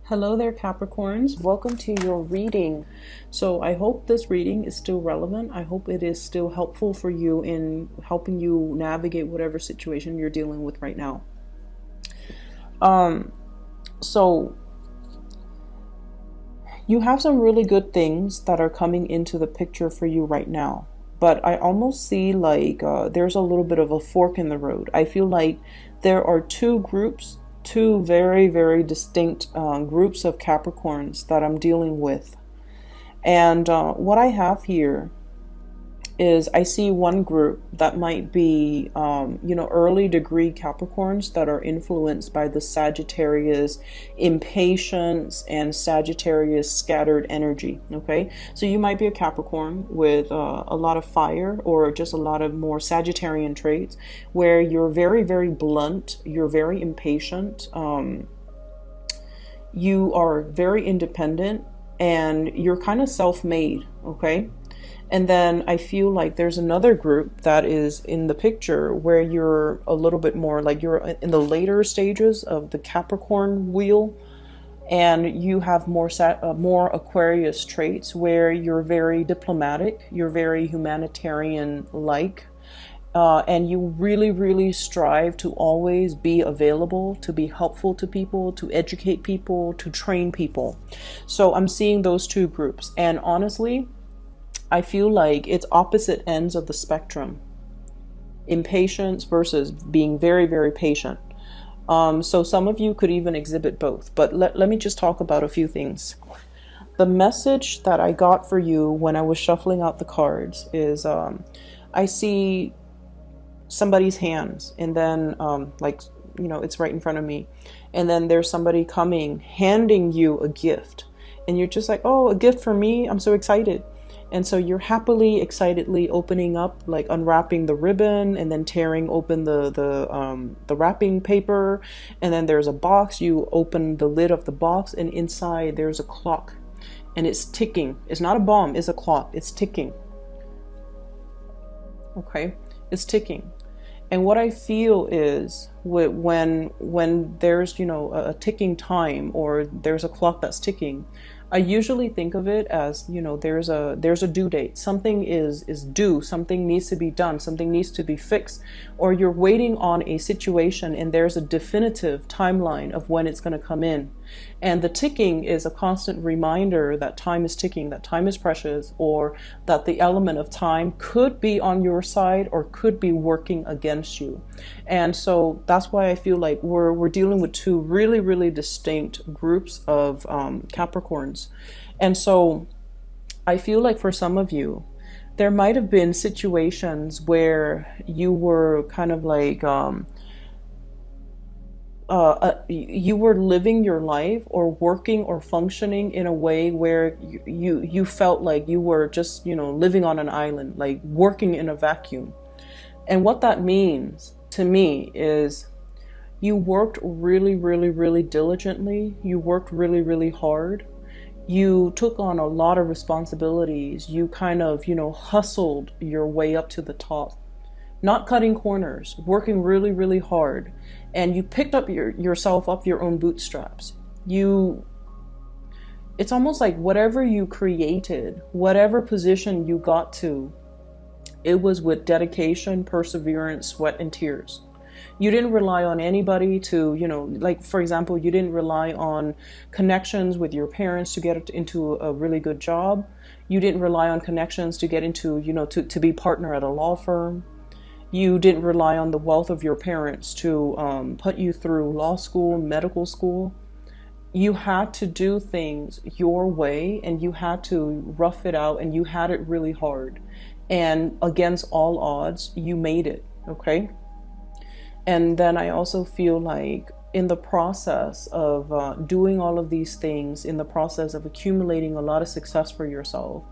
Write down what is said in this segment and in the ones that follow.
Hello there, Capricorns. Welcome to your reading. So I hope this reading is still relevant. I hope it is still helpful for you in helping you navigate whatever situation you're dealing with right now. So you have some really good things that are coming into the picture for you right now. But I almost see like there's a little bit of a fork in the road. I feel like there are two groups, two very, very distinct groups of Capricorns that I'm dealing with. And what I have here is I see one group that might be, early degree Capricorns that are influenced by the Sagittarius impatience and Sagittarius scattered energy. Okay, so you might be a Capricorn with a lot of fire or just a lot of more Sagittarian traits where you're very, very blunt, you're very impatient, you are very independent, and you're kind of self-made. Okay. And then I feel like there's another group that is in the picture where you're a little bit more like you're in the later stages of the Capricorn wheel, and you have more Aquarius traits where you're very diplomatic, you're very humanitarian like, and you really, really strive to always be available, to be helpful to people, to educate people, to train people. So I'm seeing those two groups, and honestly, I feel like it's opposite ends of the spectrum. Impatience versus being very, very patient. So some of you could even exhibit both. But let me just talk about a few things. The message that I got for you when I was shuffling out the cards is I see somebody's hands, and then it's right in front of me. And then there's somebody coming, handing you a gift. And you're just like, oh, a gift for me? I'm so excited. And so you're happily, excitedly opening up, like unwrapping the ribbon and then tearing open the wrapping paper. And then there's a box. You open the lid of the box, and inside there's a clock, and it's ticking. It's not a bomb, it's a clock. It's ticking. Okay, it's ticking. And what I feel is when there's a ticking time, or there's a clock that's ticking, I usually think of it as, there's a due date. Something is due, something needs to be done, something needs to be fixed, or you're waiting on a situation and there's a definitive timeline of when it's going to come in. And the ticking is a constant reminder that time is ticking, that time is precious, or that the element of time could be on your side or could be working against you. And so that's why I feel like we're dealing with two really, really distinct groups of Capricorns. And so I feel like for some of you, there might have been situations where you were kind of like you were living your life or working or functioning in a way where you felt like you were just living on an island, like working in a vacuum. And what that means to me is you worked really, really, really diligently. You worked really, really hard. You took on a lot of responsibilities. You kind of hustled your way up to the top, not cutting corners, working really, really hard. And you picked up yourself up your own bootstraps. It's almost like whatever you created, whatever position you got to, it was with dedication, perseverance, sweat, and tears. You didn't rely on anybody to, like, for example, you didn't rely on connections with your parents to get into a really good job. You didn't rely on connections to get into, to be partner at a law firm. You didn't rely on the wealth of your parents to put you through law school, medical school. You had to do things your way, and you had to rough it out, and you had it really hard. And against all odds, you made it, okay? And then I also feel like in the process of doing all of these things, in the process of accumulating a lot of success for yourself,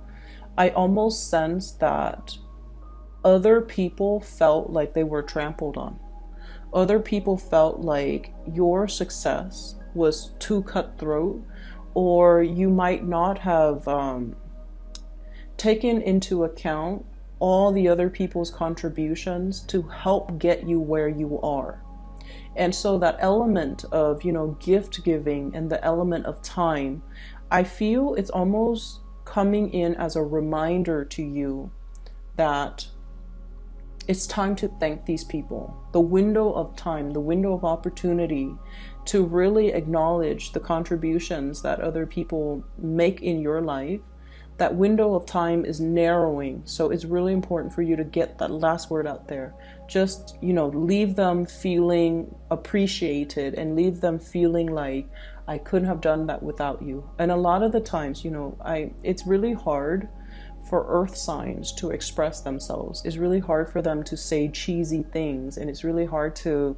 I almost sense that other people felt like they were trampled on. Other people felt like your success was too cutthroat, or you might not have taken into account all the other people's contributions to help get you where you are. And so that element of, gift giving and the element of time, I feel it's almost coming in as a reminder to you that it's time to thank these people. The window of time, the window of opportunity to really acknowledge the contributions that other people make in your life, that window of time is narrowing. So it's really important for you to get that last word out there. Just, leave them feeling appreciated and leave them feeling like, I couldn't have done that without you. And a lot of the times, it's really hard for earth signs to express themselves. It's really hard for them to say cheesy things, and it's really hard to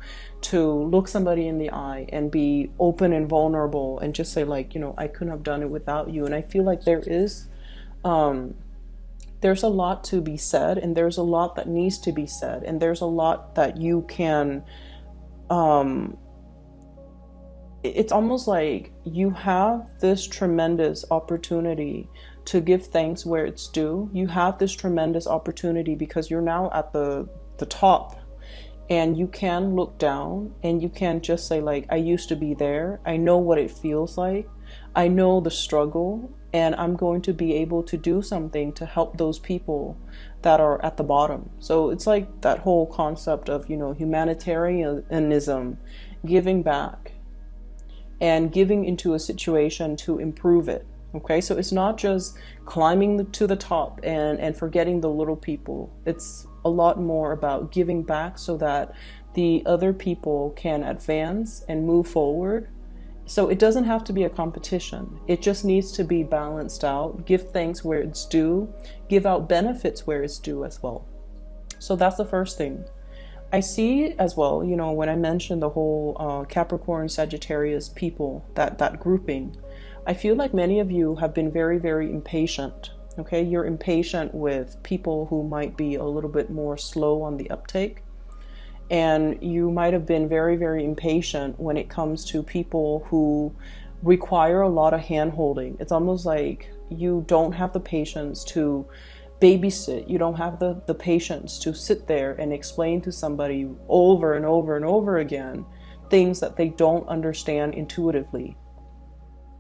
look somebody in the eye and be open and vulnerable and just say like, I couldn't have done it without you. And I feel like there's a lot to be said, and there's a lot that needs to be said, and there's a lot that you can it's almost like you have this tremendous opportunity to give thanks where it's due. You have this tremendous opportunity because you're now at the top, and you can look down and you can just say like, I used to be there. I know what it feels like. I know the struggle, and I'm going to be able to do something to help those people that are at the bottom. So it's like that whole concept of, humanitarianism, giving back and giving into a situation to improve it. Okay, so it's not just climbing to the top and forgetting the little people. It's a lot more about giving back so that the other people can advance and move forward. So it doesn't have to be a competition. It just needs to be balanced out. Give thanks where it's due. Give out benefits where it's due as well. So that's the first thing. I see as well, when I mentioned the whole Capricorn, Sagittarius people, that grouping, I feel like many of you have been very, very impatient. Okay, you're impatient with people who might be a little bit more slow on the uptake. And you might have been very, very impatient when it comes to people who require a lot of hand-holding. It's almost like you don't have the patience to babysit. You don't have the patience to sit there and explain to somebody over and over and over again things that they don't understand intuitively.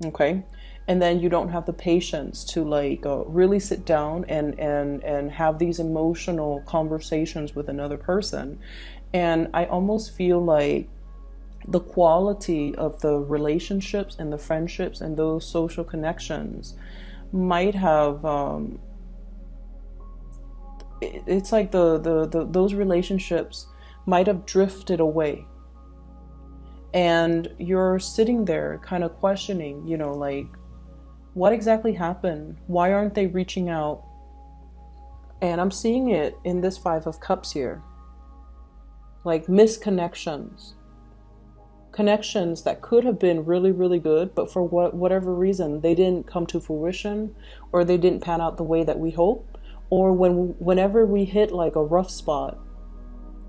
Okay? And then you don't have the patience to really sit down and have these emotional conversations with another person. And I almost feel like the quality of the relationships and the friendships and those social connections might have it's like those relationships might have drifted away. And you're sitting there kind of questioning, what exactly happened? Why aren't they reaching out? And I'm seeing it in this Five of Cups here. Like misconnections. Connections that could have been really, really good, but for whatever reason, they didn't come to fruition, or they didn't pan out the way that we hoped. Or whenever we hit like a rough spot,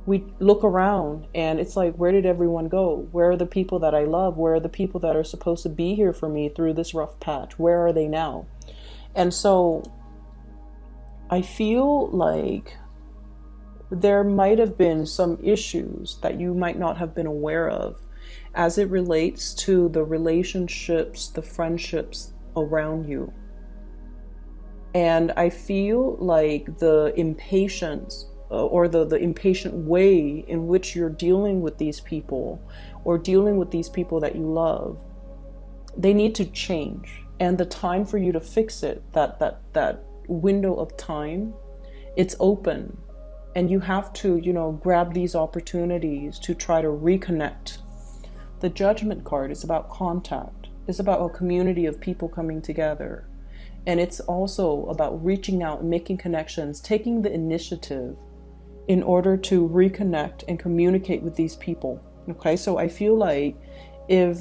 we look around and it's like, where did everyone go? Where are the people that I love? Where are the people that are supposed to be here for me through this rough patch? Where are they now? And so I feel like there might have been some issues that you might not have been aware of as it relates to the relationships, the friendships around you. And I feel like the impatience or the impatient way in which you're dealing with these people or dealing with these people that you love, they need to change. And the time for you to fix it, that window of time, it's open. And you have to, grab these opportunities to try to reconnect. The Judgment card is about contact. It's about a community of people coming together. And it's also about reaching out and making connections, taking the initiative in order to reconnect and communicate with these people. Okay, so I feel like if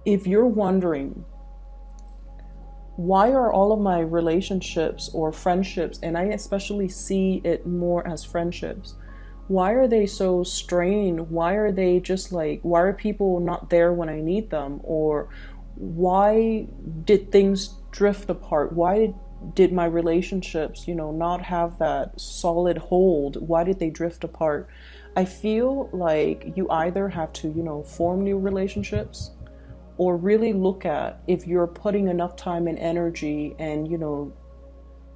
you're wondering, why are all of my relationships or friendships, and I especially see it more as friendships, why are they so strained? Why are they just why are people not there when I need them? Or why did things drift apart? Why did my relationships, not have that solid hold? Why did they drift apart? I feel like you either have to, form new relationships, or really look at if you're putting enough time and energy and,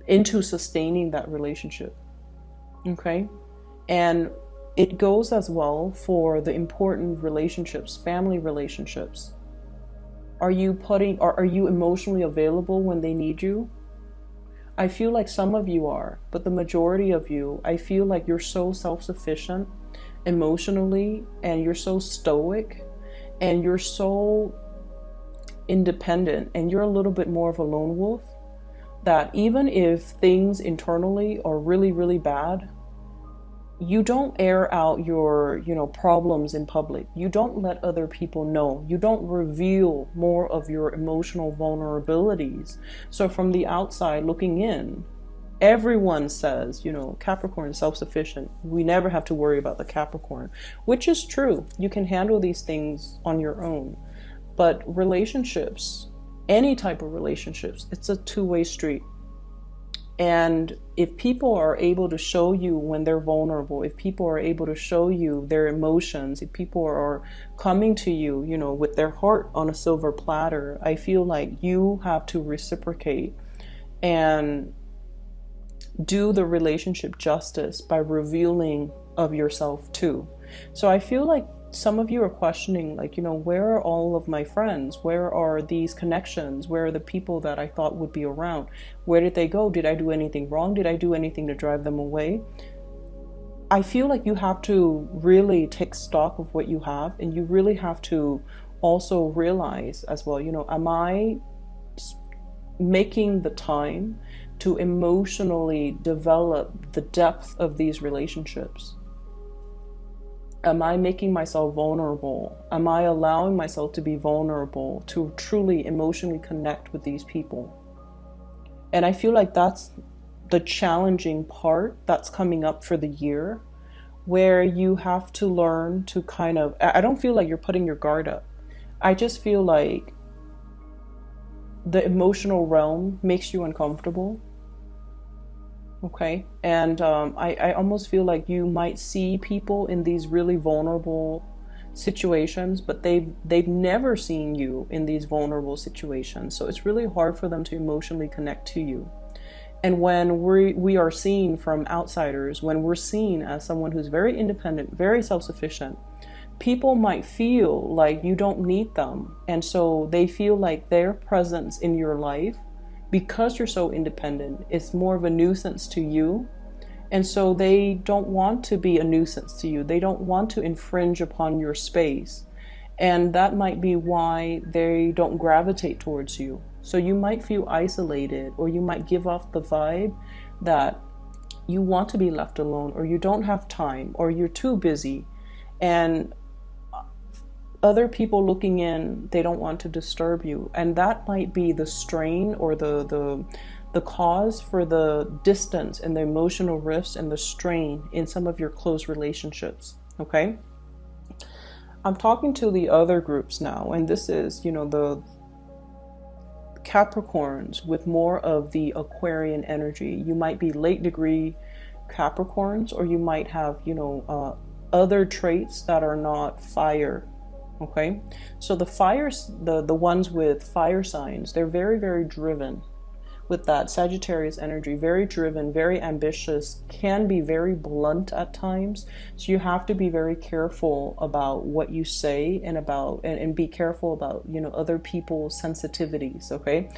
into sustaining that relationship. Okay? And it goes as well for the important relationships, family relationships. Are you emotionally available when they need you? I feel like some of you are, but the majority of you, I feel like you're so self-sufficient emotionally, and you're so stoic, and you're so independent, and you're a little bit more of a lone wolf, that even if things internally are really, really bad, you don't air out your, problems in public. You don't let other people know. You don't reveal more of your emotional vulnerabilities. So from the outside looking in, everyone says, Capricorn is self-sufficient. We never have to worry about the Capricorn, which is true. You can handle these things on your own. But relationships, any type of relationships, it's a two-way street. And if people are able to show you when they're vulnerable, if people are able to show you their emotions, if people are coming to you, with their heart on a silver platter, I feel like you have to reciprocate and do the relationship justice by revealing of yourself too. So I feel like some of you are questioning, like, where are all of my friends? Where are these connections? Where are the people that I thought would be around? Where did they go? Did I do anything wrong? Did I do anything to drive them away? I feel like you have to really take stock of what you have, and you really have to also realize as well, am I making the time to emotionally develop the depth of these relationships? Am I making myself vulnerable? Am I allowing myself to be vulnerable, to truly emotionally connect with these people? And I feel like that's the challenging part that's coming up for the year, where you have to learn to I don't feel like you're putting your guard up. I just feel like the emotional realm makes you uncomfortable. Okay. And I almost feel like you might see people in these really vulnerable situations, but they've never seen you in these vulnerable situations. So it's really hard for them to emotionally connect to you. And when we are seen from outsiders, when we're seen as someone who's very independent, very self-sufficient, people might feel like you don't need them. And so they feel like their presence in your life, because you're so independent, it's more of a nuisance to you. And so they don't want to be a nuisance to you. They don't want to infringe upon your space. And that might be why they don't gravitate towards you. So you might feel isolated, or you might give off the vibe that you want to be left alone, or you don't have time, or you're too busy. And other people looking in, they don't want to disturb you. And that might be the strain, or the cause for the distance and the emotional rifts and the strain in some of your close relationships. Okay? I'm talking to the other groups now, and this is, the Capricorns with more of the Aquarian energy. You might be late degree Capricorns, or you might have, other traits that are not fire. Okay, so the fires, the ones with fire signs, they're very, very driven with that Sagittarius energy, very driven, very ambitious, can be very blunt at times. So you have to be very careful about what you say, and be careful about, other people's sensitivities. Okay,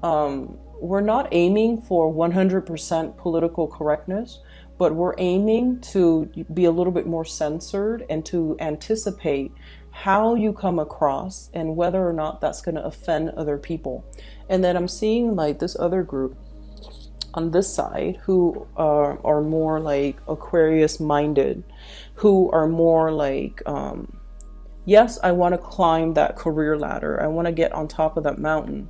we're not aiming for 100% political correctness, but we're aiming to be a little bit more censored and to anticipate how you come across and whether or not that's going to offend other people. And then I'm seeing like this other group on this side who are more like Aquarius minded, who are more like, yes, I want to climb that career ladder. I want to get on top of that mountain,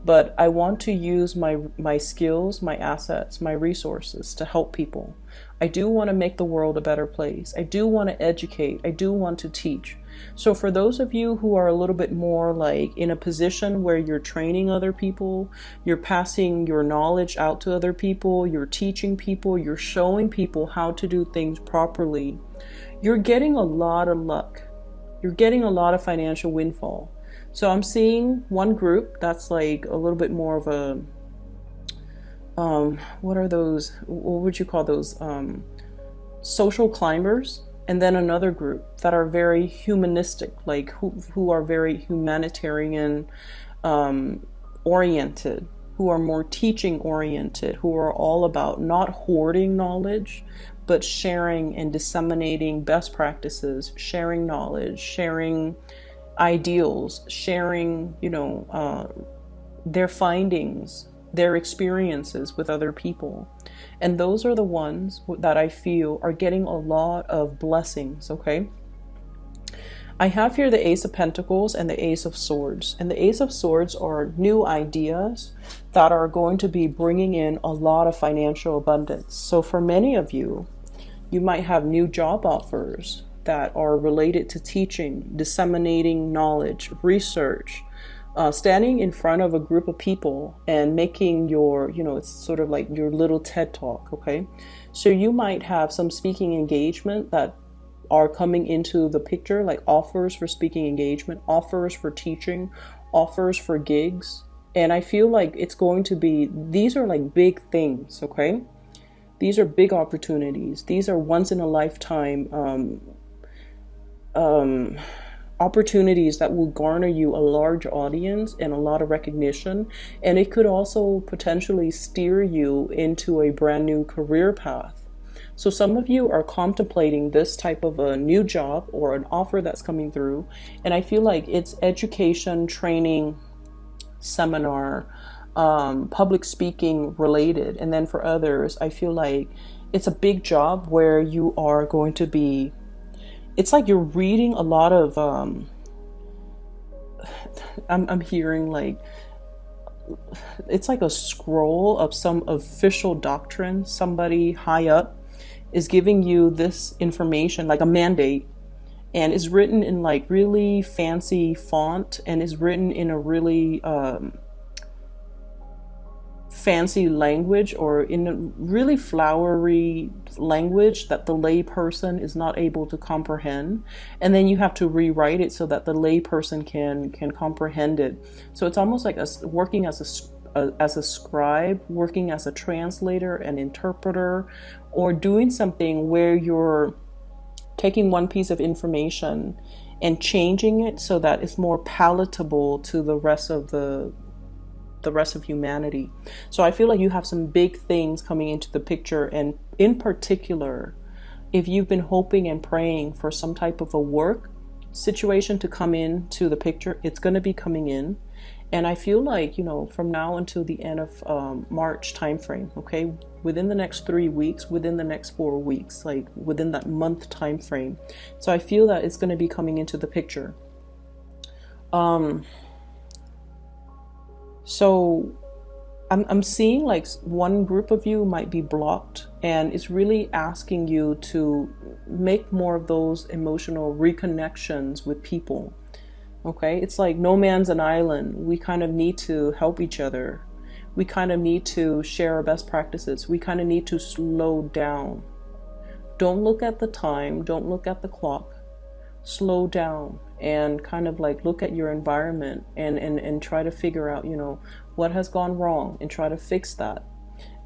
but I want to use my skills, my assets, my resources to help people. I do want to make the world a better place. I do want to educate. I do want to teach. So for those of you who are a little bit more like in a position where you're training other people, you're passing your knowledge out to other people, you're teaching people, you're showing people how to do things properly, You're getting a lot of luck. You're getting a lot of financial windfall. So I'm seeing one group that's like a little bit more of a, what are those? What would you call those? Social climbers. And then another group that are very humanistic, like who are very humanitarian oriented, who are more teaching oriented, who are all about not hoarding knowledge, but sharing and disseminating best practices, sharing knowledge, sharing ideals, sharing, their findings, their experiences with other people. And those are the ones that I feel are getting a lot of blessings, okay? I have here the Ace of Pentacles and the Ace of Swords. And the Ace of Swords are new ideas that are going to be bringing in a lot of financial abundance. So for many of you, you might have new job offers that are related to teaching, disseminating knowledge, research, standing in front of a group of people and making your, it's sort of like your little TED talk, okay? So you might have some speaking engagement that are coming into the picture, like offers for speaking engagement, offers for teaching, offers for gigs. And I feel like it's going to be, these are like big things, okay? These are big opportunities. These are once in a lifetime opportunities that will garner you a large audience and a lot of recognition. And it could also potentially steer you into a brand new career path. So some of you are contemplating this type of a new job or an offer that's coming through. And I feel like it's education, training, seminar, public speaking related. And then for others, I feel like it's a big job where you are going to be, it's like you're reading a lot of, I'm hearing like, it's like a scroll of some official doctrine. Somebody high up is giving you this information, like a mandate, and is written in like really fancy font and is written in a really fancy language, or in a really flowery language that the lay person is not able to comprehend, and then you have to rewrite it so that the lay person can comprehend it. So it's almost like working as a scribe, working as a translator, an interpreter, or doing something where you're taking one piece of information and changing it so that it's more palatable to the rest of humanity. So I feel like you have some big things coming into the picture, and in particular, if you've been hoping and praying for some type of a work situation to come into the picture, it's going to be coming in. And I feel like, from now until the end of March timeframe, okay, within the next 3 weeks, within the next 4 weeks, like within that month timeframe. So I feel that it's going to be coming into the picture. So I'm seeing like one group of you might be blocked, and it's really asking you to make more of those emotional reconnections with people. Okay, it's like no man's an island. We kind of need to help each other. We kind of need to share our best practices. We kind of need to slow down. Don't look at the time. Don't look at the clock. Slow down and kind of like look at your environment and try to figure out, what has gone wrong and try to fix that.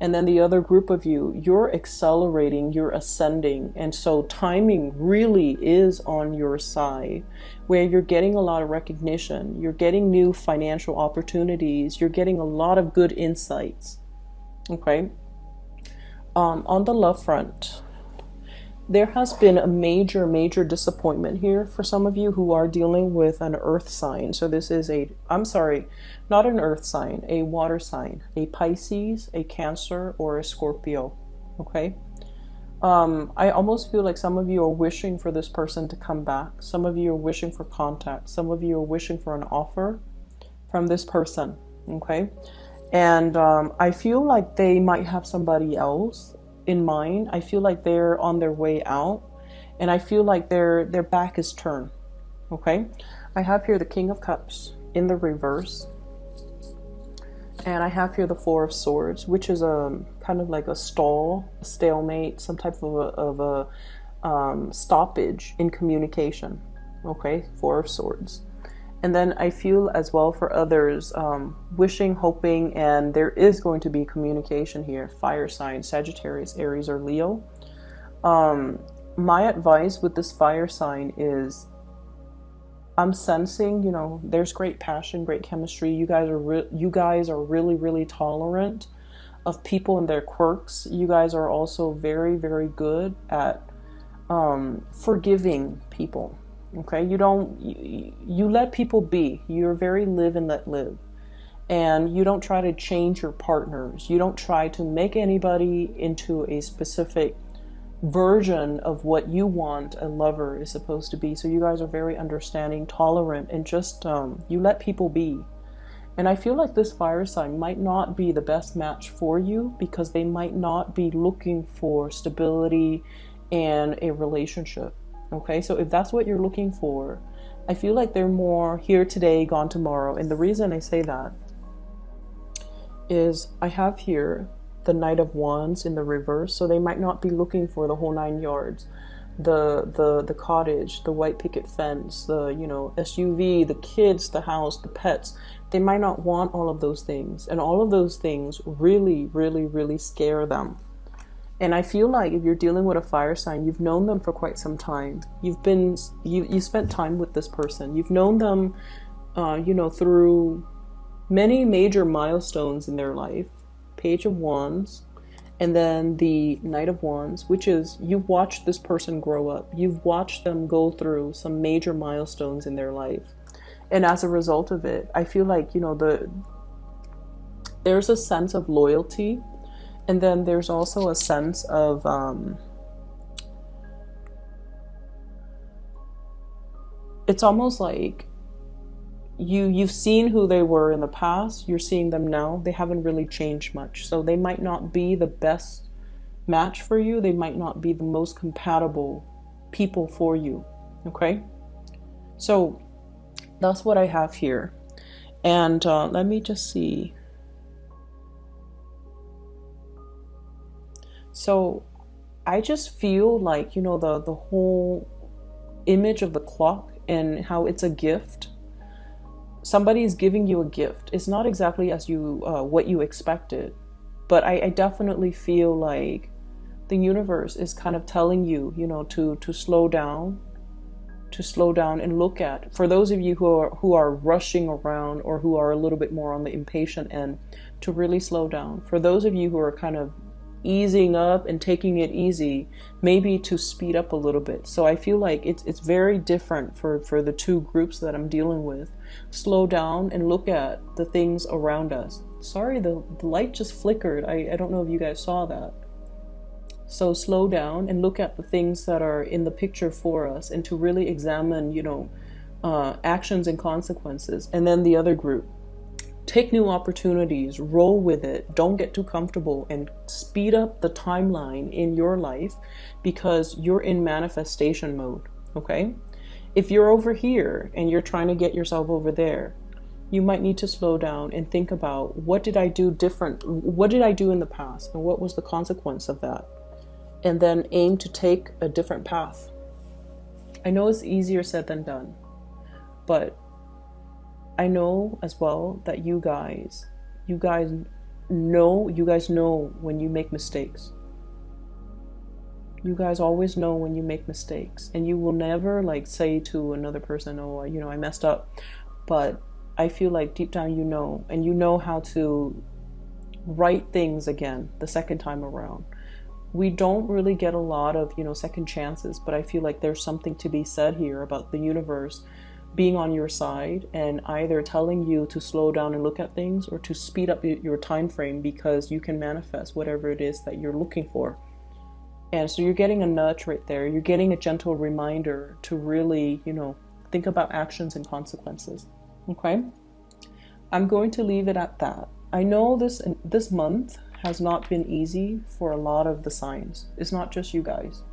And then the other group of you, you're accelerating, you're ascending. And so timing really is on your side, where you're getting a lot of recognition. You're getting new financial opportunities. You're getting a lot of good insights. Okay. On the love front, there has been a major disappointment here for some of you who are dealing with an earth sign. So this is not an earth sign, a water sign, a Pisces, a Cancer, or a Scorpio. Okay. I almost feel like some of you are wishing for this person to come back. Some of you are wishing for contact. Some of you are wishing for an offer from this person. Okay. And I feel like they might have somebody else in mind. I feel like they're on their way out, and I feel like their back is turned. Okay, I have here the King of Cups in the reverse, and I have here the Four of Swords, which is a kind of like a stalemate, some type of stoppage in communication. Okay, Four of Swords. And then I feel as well for others, wishing, hoping, and there is going to be communication here. Fire sign, Sagittarius, Aries, or Leo. My advice with this fire sign is, I'm sensing, you know, there's great passion, great chemistry. You guys are really, really tolerant of people and their quirks. You guys are also very, very good at forgiving people. Okay, you let people be. You're very live and let live. And you don't try to change your partners. You don't try to make anybody into a specific version of what you want a lover is supposed to be. So you guys are very understanding, tolerant, and just you let people be. And I feel like this fire sign might not be the best match for you because they might not be looking for stability and a relationship. Okay, so if that's what you're looking for, I feel like they're more here today, gone tomorrow. And the reason I say that is I have here the Knight of Wands in the reverse, so they might not be looking for the whole 9 yards. The cottage, the white picket fence, the, you know, SUV, the kids, the house, the pets. They might not want all of those things. And all of those things really, really, really scare them. And I feel like if you're dealing with a fire sign, you've known them for quite some time. You spent time with this person. You've known them, you know, through many major milestones in their life. Page of Wands, and then the Knight of Wands, which is you've watched this person grow up. You've watched them go through some major milestones in their life. And as a result of it, I feel like, you know, there's a sense of loyalty. And then there's also a sense of it's almost like you've seen who they were in the past, you're seeing them now. They haven't really changed much. So they might not be the best match for you. They might not be the most compatible people for you. Okay? So that's what I have here. And let me just see. So I just feel like, you know, the whole image of the clock and how it's a gift. Somebody is giving you a gift. It's not exactly as you what you expected, but I definitely feel like the universe is kind of telling you, you know, to slow down, and look at. For those of you who are rushing around or who are a little bit more on the impatient end, to really slow down. For those of you who are kind of easing up and taking it easy, maybe to speed up a little bit. So I feel like it's very different for the two groups that I'm dealing with. Slow down and look at the things around us. Sorry, the light just flickered. I don't know if you guys saw that. So slow down and look at the things that are in the picture for us, and to really examine, you know, actions and consequences. And then the other group, take new opportunities, roll with it, don't get too comfortable, and speed up the timeline in your life because you're in manifestation mode. Okay? If you're over here and you're trying to get yourself over there, you might need to slow down and think about, what did I do different? What did I do in the past? And what was the consequence of that? And then aim to take a different path. I know it's easier said than done, but I know as well that you guys know when you make mistakes. You guys always know when you make mistakes, and you will never like say to another person, oh, you know, I messed up. But I feel like deep down you know, and you know how to right things again the second time around. We don't really get a lot of, you know, second chances, but I feel like there's something to be said here about the universe being on your side and either telling you to slow down and look at things, or to speed up your time frame because you can manifest whatever it is that you're looking for. And so you're getting a nudge right there. You're getting a gentle reminder to really, you know, think about actions and consequences. Okay? I'm going to leave it at that. I know this month has not been easy for a lot of the signs. It's not just you guys.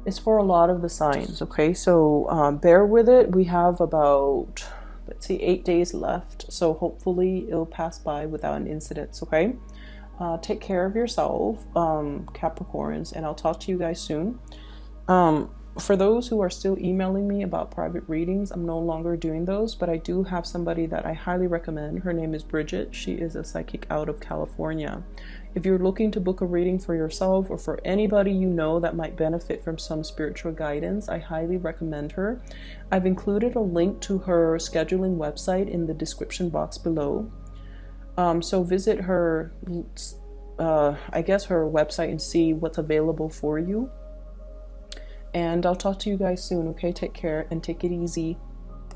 It's for a lot of the signs, okay? So bear with it. We have about, let's see, 8 days left. So hopefully it'll pass by without an incident, okay? Take care of yourself, Capricorns, and I'll talk to you guys soon. For those who are still emailing me about private readings, I'm no longer doing those, but I do have somebody that I highly recommend. Her name is Bridget. She is a psychic out of California. If you're looking to book a reading for yourself or for anybody you know that might benefit from some spiritual guidance, I highly recommend her. I've included a link to her scheduling website in the description box below. So visit her, I guess her website and see what's available for you. And I'll talk to you guys soon, okay? Take care and take it easy.